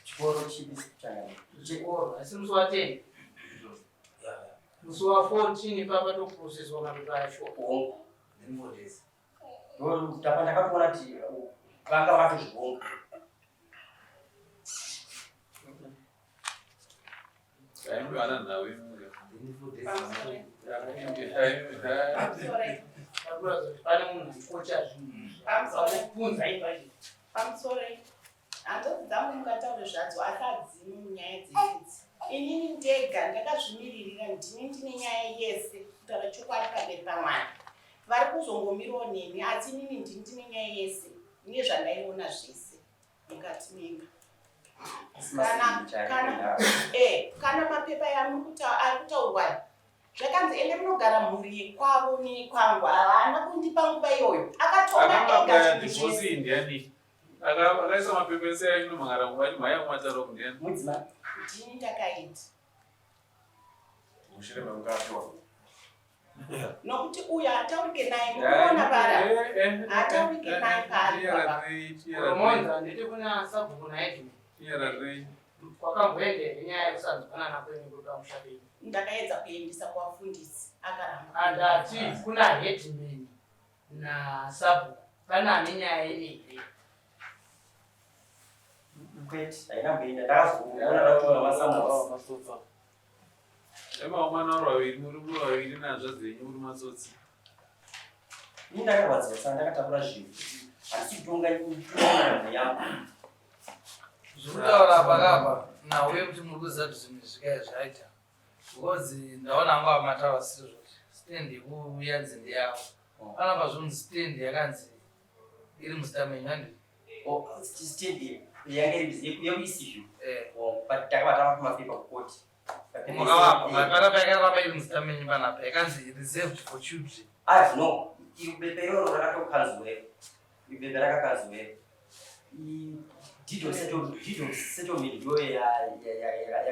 Chikoro chipi chakavharwa? Chikoro asi musi wa 10. Musi wa 14 papa to process wakapipa yacho. Ndimodesi. Ndapa ndakaona kuti vanga vatozvibonga. Kaimbi vana nawe pane munhu kocha pamusoro handodzi dzangu mukataura zvadzo akadzi munyaya dzefudzi inini ndega ndakazvimiririra ndine nyaya yese kutaura chokwadi pamberi pamwana vari kuzongomirawo neni asi inini ndine nyaya yese nezvandaiona zvese mukati memba kana mapepa ari kutaurwa zvakanzi ende munogara mhuri yekwavo nekwangu havana kundipa nguva iyoyo akatora divorce ndiani akaisa mapepa ese ainomhangara nguva mhaya kumataura kundiani mudzimai ndini ndakaita mushure memukapiwa nokuti uyo hataurike naye mukuona bara hataurike naye pari Romonza nditi kuna sabhuku naye Tiara rei Kwakamboendere nyaya yekusanzwanana kwenyu kuti pamushabeni? Ndakaedza kuendesa kuvafundisi akaramba. Andati kuna headman nasabhuku pana ane nyaya ineyi. Kwete, hainamboenda ndakazoona kuti masamusi. Emaomana vaviri muri vaviri nazvo dzenyu muri matsotsi. Ini ndakarwadziwa saka ndakatakura zvinhu. Handisi kutonga nzvimbo yangu. Zvekutaura pakapa nawe kuti muri kuziva kuti zvinhu zvikaya zvaita. Because ndaona hangu amataura sizvo. Stand yekuyanzi ndeyavo. Panapa zvonzi stand yakanzi iri musitamenyu handi. Stand yekuisizvo. But takabata kumapepa kukoti. Panapa yakaramba iri musitamenyu panapa yakanzi reserved for children. No. Ibepe iroro rakatokanzwero. Ibepe rakakanzwero. Deed settlement ndiyo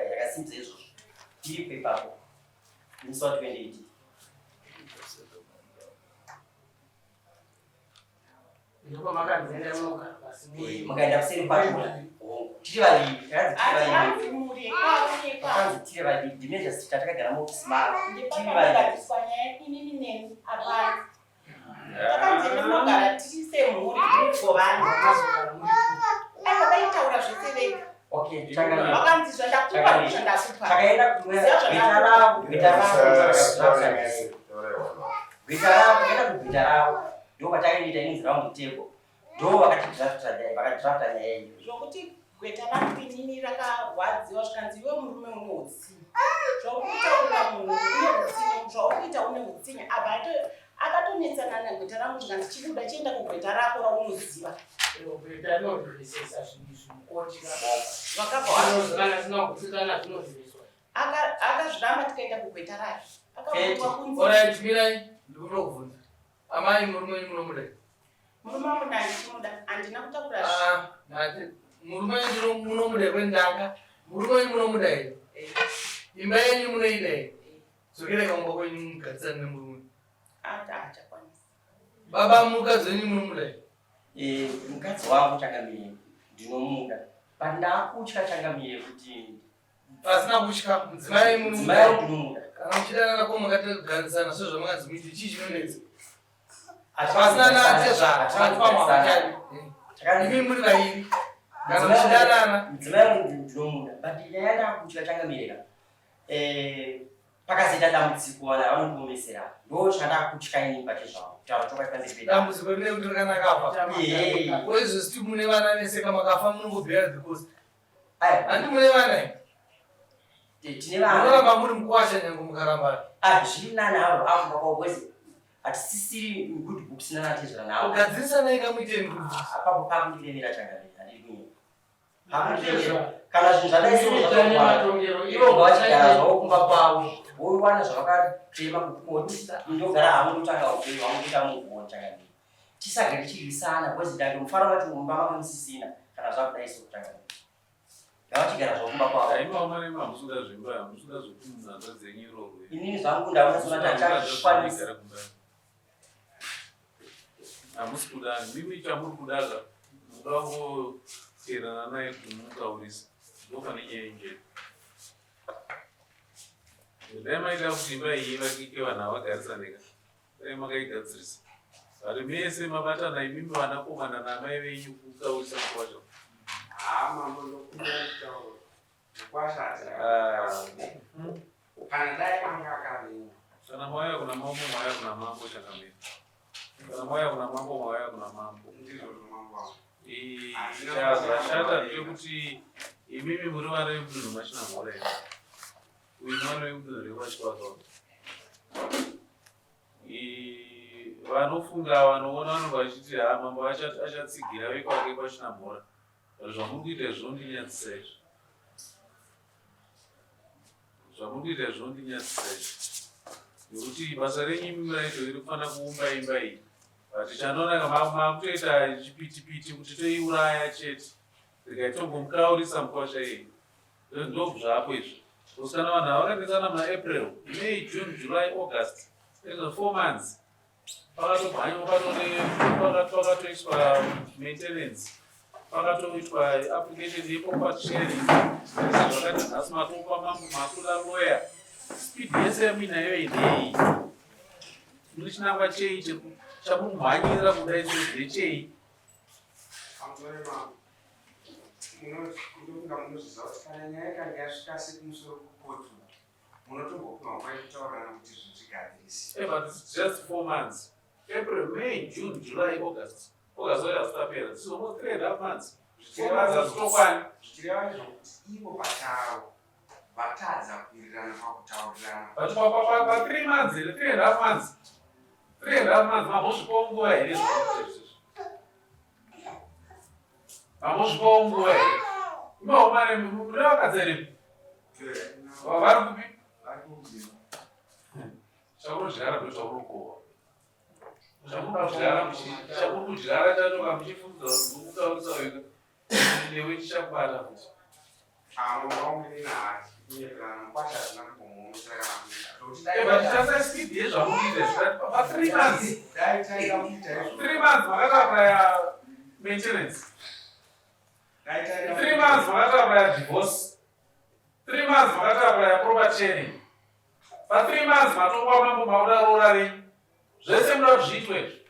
yakasimudza izvozvo. Iri pepapo. Musi wa-28. Ndipo makanzenda munogara pasi. Makaenda kuseri kwacho. Tiri vaviri. Hanzi muri kwaonekwa. Takanzi tiri vaviri. Dimenja sita takagara muofisi maro. Tiri vaviri. Ndipakagariswa nyaya inini neni apana. Takanzi munogara tiri semhuri mugovana. Vaitaura zvese vega. Okay, changamire. Vakanzi zvandakupa zvandakupa. Takaenda kubvita ravo. Kubvita ravo. Ndo patakaenda inonzi round table. Ndo vakadrafta nyaya iyi. Zvokuti gweta rangu inini rakarwadziwa zvikanzi iwe murume une utsinye. Zvokutaura munhu une utsinye, zvaurikuita une utsinye. Apa akatonetsana negweta rangu zvikanzi chikuda chienda kugweta rako raunoziva. Gweta rinozvivesesa zvinhu zvimukoti akazviramba tikaenda kugweta rake. Alright, mirai ndikutobvunza. Amai murume wenyu munomuda? Murume wangu ndandichimuda, handina kutakura zvinhu. Murume wenyu munomuda kwendanga? Murume wenyu munomuda here? Imba yenyu munoida here? Dzokera kumba kwenyu mugarisane nemurume. Haachakwanisi. Baba mukadzi wenyu munomuda here? Mukadzi wangu Changamire ndinomuda. But ndakutya Changamire kuti pasina kutya mudzimai mudzimai ndinomuda. Kana muchidanana ko makatogarisana sezvamakadzi muiti chii chinonetsa? Pasina nate zvatafamwa imi muri vaviri. Kana muchidanana mudzimai ndinomuda. But nyaya ndakutya Changamire pakazoita dambudziko vanondipomesera. Ndo chandakutya inini pachezvavo. Dambudziko rine kuti kana akafa. Poizvozvi mune vana nese kama kafa munongobhera the cost. Handi mune vana here? Tine vana. Munoramba muri mukuwasha nyange mukaramba. Zviri nani havo apo kwezi hatisisiri good books nanatezvera navo. Kugadzirisana ikamuiteni good books. Apapo pakundipemera Changamire handiri kunyenya. Pakundipemera. Kana zvinhu zvadaisoo ivo ngavachigara zvavo kumba kwavo. Vowana zvavakatrema kukoti. Ndogara havo ndotanga upenyu hwangu kuita munhu Changamire. Tisagara tichirwisana kwezi dake mufaro wacho mumba mako musisina kana zvakudaisoo Changamire. Ngavachigara zvavo kumba kwavo. Aimaomarema hamusuda zvimba, hamusuda zvokuti munhanzva dzenyu iroro. Inini zvangu ndaona sona tachakwanisa. Hamusi kudani, mimi chamuri kudaga muda kungoteerana naye kuti mumukaurisa. Ndopane nyaya injeni. Dai maida kuti imba iyi ivakike vanhu havagarisaneka. Dai makaigadzirisa. Vari mese mabatana imimi vanakomana namai venyu kukaurisa mukwasha. Mambo ndokutaura. Mukwasha. Kana dai mangakavini. Kana mwaya kuna mambo, mwaya kuna mambo Changamire. Kana mwaya kuna mambo, mwaya kuna mambo. Ndizvo mambo. Zvashata ndeyekuti imimi muri vana vemudunhu machina mhora here. Uyu mwana wemudunhu rekwachikwazo. Vanofunga vanoona vanobva vachiti mambo achatsigira vekwake kwachina mhora. Zvamuri kuita zvinondinyatsisa izvo. Zvamuri kuita zvinondinyatsisa izvo. Nokuti basa renyu imi raito riri kufanira kuumba imba iyi. But chanonaka makutoita chipiti-piti kuti toiuraya chete. Rikaitombomukaurisa mukwasha iyi. Ndo zvapo izvo. Kana vanhu havakanesana muna April, May, June, July, August. 4 months. Pakatobhanywa pakatoiswa maintenance. pakatoitwa application yeproperty sharing zvakati nhasi matopa mambo makula lawyer speed yese yamuinayo idei muri chinangwa chei chamunomhanyirira kudai ndechei munofunga munozviziva kuti kana nyaya ikanga yasvika sekumusoro kukotu munotombopima nguva yekutaurana kuti zvichigadzirisi. But it's just 4 months. April, May, June, July, August. August yakapera. This is almost 3.5 months. Zvichireva nezvokuti ivo pachavo vatadza kuwirirana pakutaurirana. But pa 3 months, 3.5 months. 3.5 months, mambosvipawo nguva here. Mambosvipawo nguva here. Imawo mari mune vakadzaripi? Vari kupi? Chamunodyara ndochamunokohwa. Chamunodyara chatoka muchifudza mukaurisa wega. Newe chichakubata futi. But just speed yezvamunoita zvakati pa 3 months. 3 months makatauraya maintenance. 3 months makatauraya divorce. 3 months makatauraya property sharing. Pa 3 months matopa mambo mauda rora renyu. Zvese munoda kuzviitwe.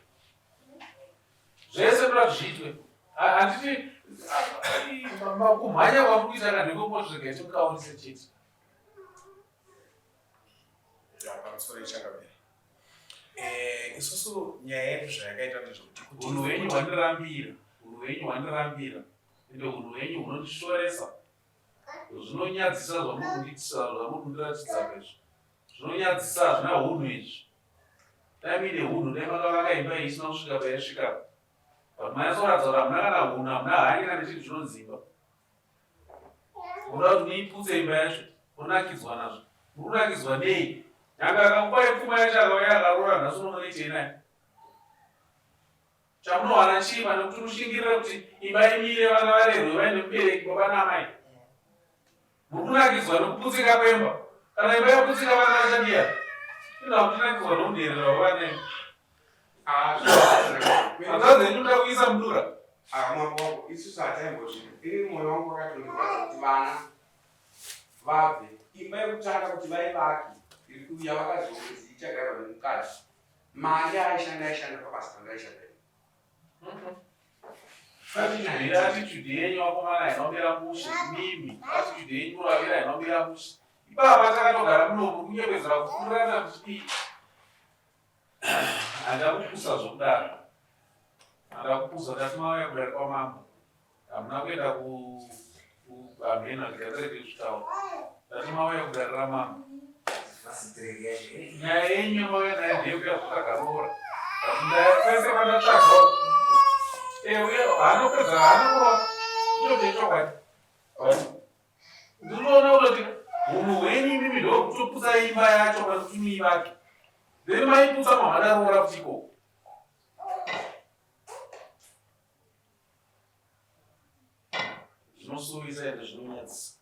Zvese munoda kuzviitwe. Handiti kumhanya kwamurikuita kana ndikombosvika timukaonese chete. Pamusoro ichakabera. Isusu nyaya yedu zvayakaita ndezvokuti unhu hwenyu hwandirambira. Unhu hwenyu hwandirambira. Ende unhu hwenyu hunondishoresa. Zvinonyadzisa zvamurundiratidza kwezvo. Zvinonyadzisa hazvina hunhu izvi. Dai muine hunhu dai makavaka imba isina kusvika paisvika. But manyatsoratidza kuti hamuna kana hunhu, hamuna hanya kana chinhu chinonzimba. Munoda kuti muiputse imba yacho, munakidzwa nazvo. Murunakidzwa nei? Nyanga akakupai pfuma yacho akauya akarora nhasi unonoitei naye. Chamunowana chii pane kuti unoshingirira kuti imba imire vana varerwe vaine mubereki baba namai. Murunakidzwa nokuputsika kwemba. Kana imba yaputsika vana vachadira. Inoda kunakidzwa nomuderera wavanai. Hanzvadzi yenyu ndoda kuisa mudura. Mwambo isusu hataimbozvino. Ini mwoyo wangu wakatondiratidza kuti vana vabve. Imba yekutanga kuti vaivake iri kuuya vakazonzi ichagarwa nemukadzi. Mari aishanda pabasa panga aishanda. Attitude yenyu vakomana inomira mushe, mimi. Attitude yenyu ravira inomira mushe. Ipapa takatogara munomu kunyemedzera kufurirana muchidii. Handakupusa zvokudaro. Handakupusa ndati mauya kudari kwamambo. Hamuna kuenda kuhamhena ndikareke zvitaura. Ndati mauya kudari ramambo. Nyaya yenyu mauya nayo ndeyekuya zvakagarora. Pese pandatsvagawo. Hanopedza hanokurova. Icho ndechokwadi. Ndinoona kuti hunhu hwenyu imimi ndokutoputsa imba yacho kana kuti muivake. Then maiputsa mahadaroora kuti ikoko. Zvinosuvisa ende zvinonyadzisa.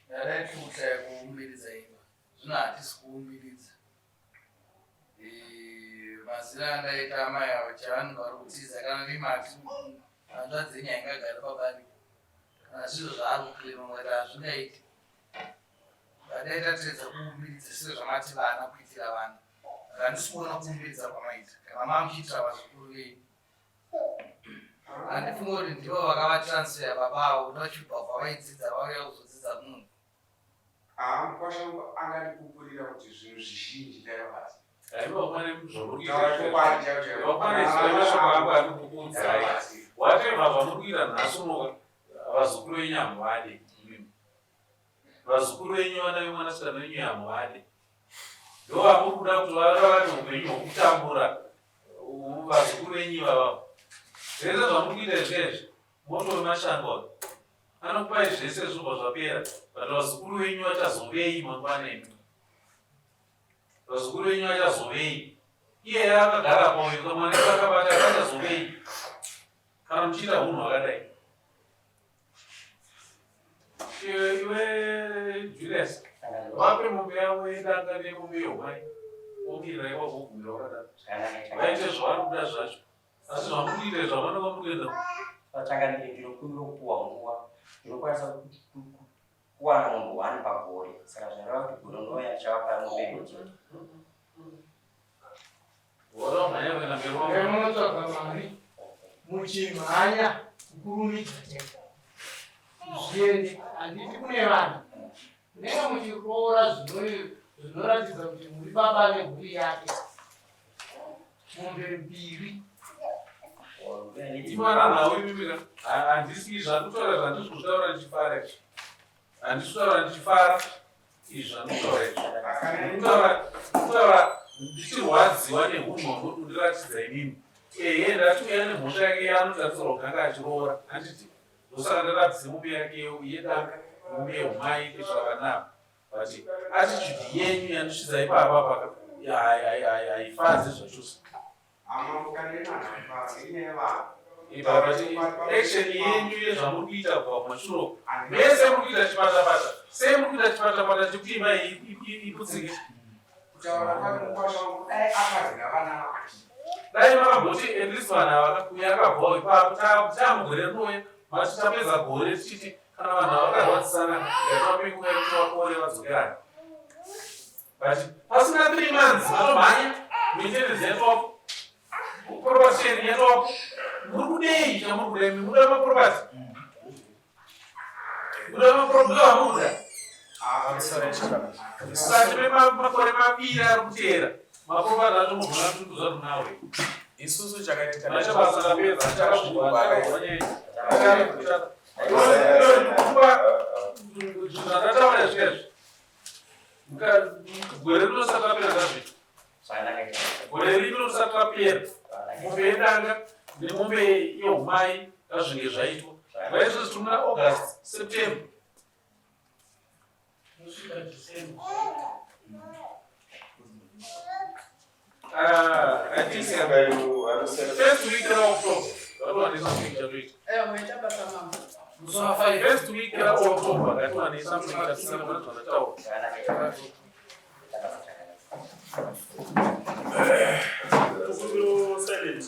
Ndadai kushaya kuumbiridza imba. Zvino hatisi kuumbiridza. Mazina andaita amai avo chavanhu vari kutiza kana rimati hanzvadzi yenyu haingagari pabani. Kana zviro zvaari kuklema mwari hazvingaiti. Vadaita tedza kuumbiridza sezvo zvamati vana kuitira vana. Handisi kuona kuumbiridza kwamaita. Kana mamuchiitira vazukuru venyu. Handifunga kuti ndivo vakavatransfera baba avo kuti vachibva kwavaidzidza vauya kuzodzidza munhu. Mukwasha angandikupurira kuti zvinhu zvizhinji ndaiva basa. Whatever zvamurikuita nhasi uno vazukuru venyu hamuvade. Vazukuru venyu vana vemwanasikana venyu hamuvade. Ndo vamuri kuda kuti vave neupenyu hwokutambura vazukuru venyu ivava. Zvese zvamurikuita izvezvi moto wemashango anokupai zvese zvobva zvapera. But vazukuru venyu vachazovei mangwana imi. Vazukuru venyu vachazovei. Iye akagara pauyo kamwana kakabata vachazovei. Kana muchiita hunhu hwakadai. Iwe Julius, vape mombe yavo yedanga nemombe yomai. Omirira iwavo kugumira wakadaro. Vaite zvavari kuda zvacho. Asi zvamurikuita zvavanoka murikuenda. Pachanganike ndinokumbira kupuwa nguva ndinokwanisa kuwana munhu wani pagore saka zvinoreva kuti gore ndouya ndichava pamubereki chete. Munotsvaga mari muchimhanya kukurumidza chete zviende. Handiti kune vanhu munenge muchiroora zvinoratidza kuti muri baba nemhuri yake. Mombe mbiri imwana nawe mimika handisi zvandikutaura zvandiri kutaura ndichifara izvi handisi kutaura ndichifara izvi zvandikutaura ndichirwadziwa neunhu hunondiratidza inini ndatiuya nemhosva yake yaanotarisirwa kuganga achiroora handiti ndosaka ndaradzise mombe yake yedanga mombe yehumai nezvavanavo but attitude yenyu yanosvitsa ipapa haifadzi zvachose. Action yenyu yezvamuri kuita kubva kumashuro mese muri kuita chipatapata sei muri kuita chipatapata chekuti imba iputsike dai makamboti endisi vanhu ava vakakuya akabvawo ipapo tamugore rinouya mati tapedza gore tichiti kana vanhu ava vakarwadzisana yatapinguya kuti vakore vadzokerana but pasina 3 months vatomhanya maintenance yatopo property sharing yatopo muri kudei chamuri kuda imi muda maproperty muda maproperty amuda sati makore maviri ari kuteera maproperty acho mugona kutunduza runawe isusu chakaitika nachabasa tapedza zvandataura zvezvi gore rinosati rapera zvazvito gore rino risati rapera mombe yedanga nemombe yehumai ngazvinge zvaitwa vaizvozvi tiri muna august september first week raoctober vatowanisa kuichatoita first week raoctober ngatiwanisa kuita tisinamana zvandataura silent.